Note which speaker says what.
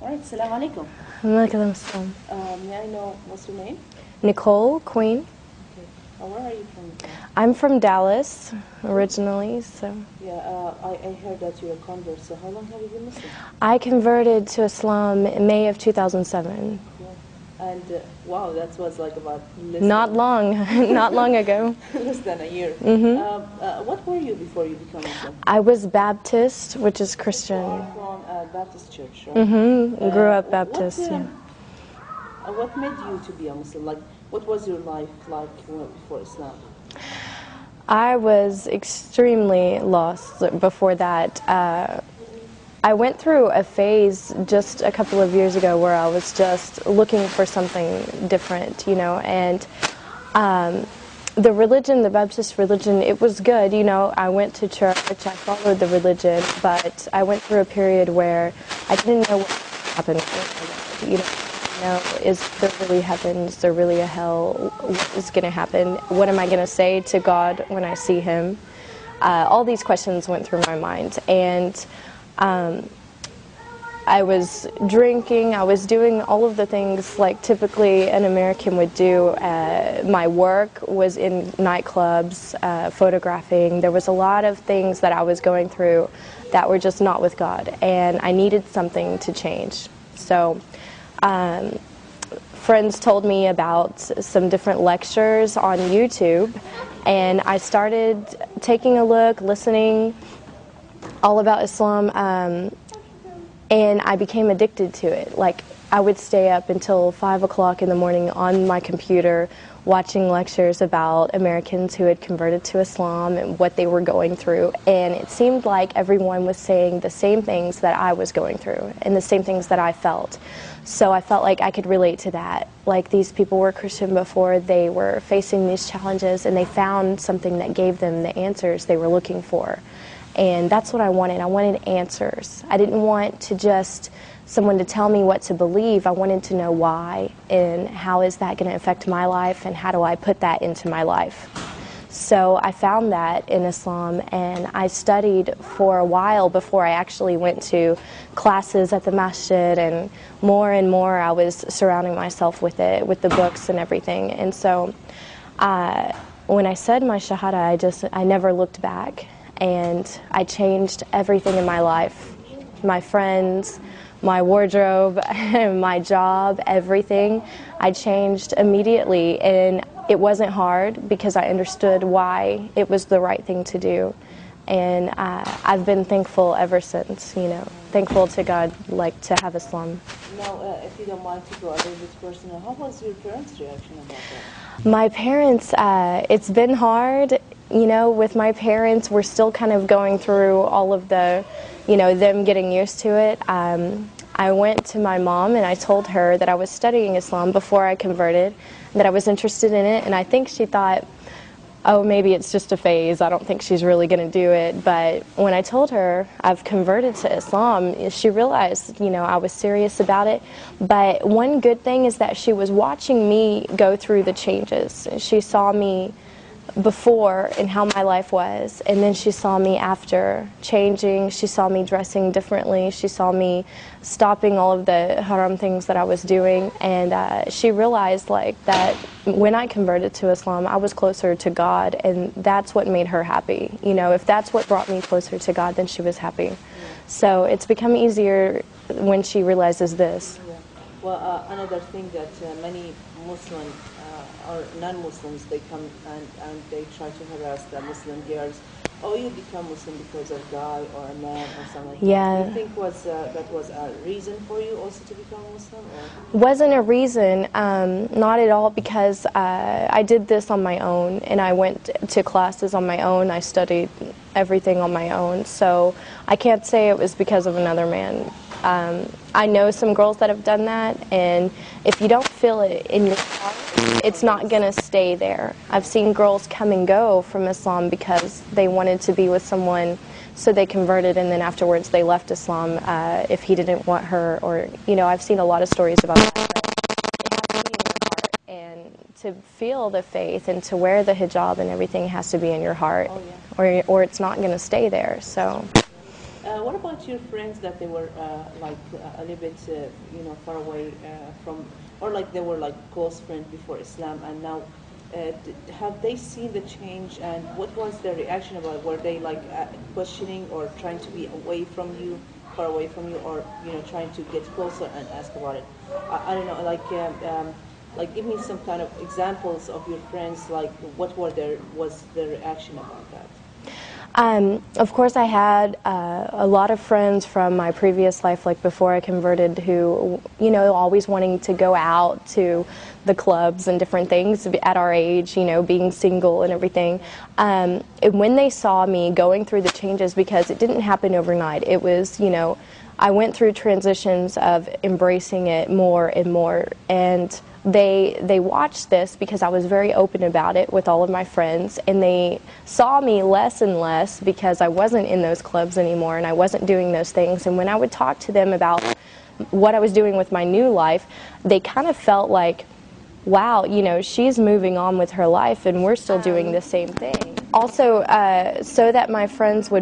Speaker 1: All right, Assalamu alaikum.
Speaker 2: Alaikum assalam.
Speaker 1: May I know what's your name?
Speaker 2: Nicole, Queen.
Speaker 1: Okay. Where are you from?
Speaker 2: I'm from Dallas originally, so.
Speaker 1: Yeah, I heard that you're a convert, so how long have you been Muslim?
Speaker 2: I converted to Islam in May of 2007.
Speaker 1: Cool. And wow, that was like about
Speaker 2: Not long, not long ago.
Speaker 1: less than a year. What were you before you became Muslim?
Speaker 2: I was Baptist, which is Christian.
Speaker 1: You are from a Baptist church, right?
Speaker 2: Grew up Baptist, yeah.
Speaker 1: What made you to be a Muslim? Like, what was your life like before Islam?
Speaker 2: I was extremely lost before that. I went through a phase just a couple of years ago where I was just looking for something different, you know, and the religion, the Baptist religion, it was good, you know. I went to church, I followed the religion, but I went through a period where I didn't know what happened, you know, is there really heaven, is there really a hell, what is going to happen, what am I going to say to God when I see Him? All these questions went through my mind, and I was drinking, I was doing all of the things like typically an American would do. My work was in nightclubs, photographing. There was a lot of things that I was going through that were just not with God, and I needed something to change. So friends told me about some different lectures on YouTube, and I started taking a look, listening all about Islam, and I became addicted to it. Like, I would stay up until 5 o'clock in the morning on my computer watching lectures about Americans who had converted to Islam and what they were going through, and it seemed like everyone was saying the same things that I was going through and the same things that I felt. So I felt like I could relate to that. Like, these people were Christian before, they were facing these challenges, and they found something that gave them the answers they were looking for. And that's what I wanted. I wanted answers. I didn't want to just someone to tell me what to believe. I wanted to know why, and how is that going to affect my life, and how do I put that into my life. So I found that in Islam, and I studied for a while before I actually went to classes at the masjid, and more I was surrounding myself with it, with the books and everything. And so when I said my shahada, I never looked back. And I changed everything in my life, my friends, my wardrobe, my job, everything. I changed immediately, and it wasn't hard because I understood why it was the right thing to do. And I've been thankful ever since, you know, thankful to God, like, to have Islam.
Speaker 1: Now, if you don't mind to go a little bit personal, how was your parents' reaction about that?
Speaker 2: My parents, it's been hard. You know, with my parents, we're still kind of going through all of the, you know, them getting used to it. I went to my mom and I told her that I was studying Islam before I converted, that I was interested in it, and I think she thought, oh, maybe it's just a phase, I don't think she's really going to do it. But when I told her I've converted to Islam, she realized, you know, I was serious about it. But one good thing is that she was watching me go through the changes. She saw me before and how my life was, and then she saw me after changing. She saw me dressing differently. She saw me stopping all of the haram things that I was doing, and she realized, like, that when I converted to Islam, I was closer to God, and that's what made her happy. You know, if that's what brought me closer to God, then she was happy. So it's become easier when she realizes this.
Speaker 1: Yeah. Well, another thing that many Muslim or non-Muslims, they come and they try to harass the Muslim girls. Oh, you become Muslim because of guy or a man or something like
Speaker 2: Yeah.
Speaker 1: that. Do you think that was a reason for you also to become Muslim? Or?
Speaker 2: Wasn't a reason, not at all, because I did this on my own, and I went to classes on my own. I studied everything on my own, so I can't say it was because of another man. I know some girls that have done that, and if you don't feel it in your heart, it's not going to stay there. I've seen girls come and go from Islam because they wanted to be with someone, so they converted, and then afterwards they left Islam if he didn't want her, or, you know, I've seen a lot of stories about that. But it has to be in your heart, and to feel the faith and to wear the hijab and everything has to be in your heart,
Speaker 1: Oh, yeah.
Speaker 2: or it's not going to stay there. So.
Speaker 1: What about your friends that they were like a little bit, far away from, or like they were like close friends before Islam, and now have they seen the change, and what was their reaction about it? Were they like questioning or trying to be away from you, far away from you, or trying to get closer and ask about it? I don't know, like give me some kind of examples of your friends, like what was their reaction about that?
Speaker 2: Of course, I had a lot of friends from my previous life, like before I converted, who, always wanting to go out to the clubs and different things at our age, being single and everything. And when they saw me going through the changes, because it didn't happen overnight, it was, I went through transitions of embracing it more and more, and they watched this because I was very open about it with all of my friends, and they saw me less and less because I wasn't in those clubs anymore and I wasn't doing those things. And when I would talk to them about what I was doing with my new life, they kind of felt like, wow, she's moving on with her life and we're still doing the same thing. Also, so that my friends would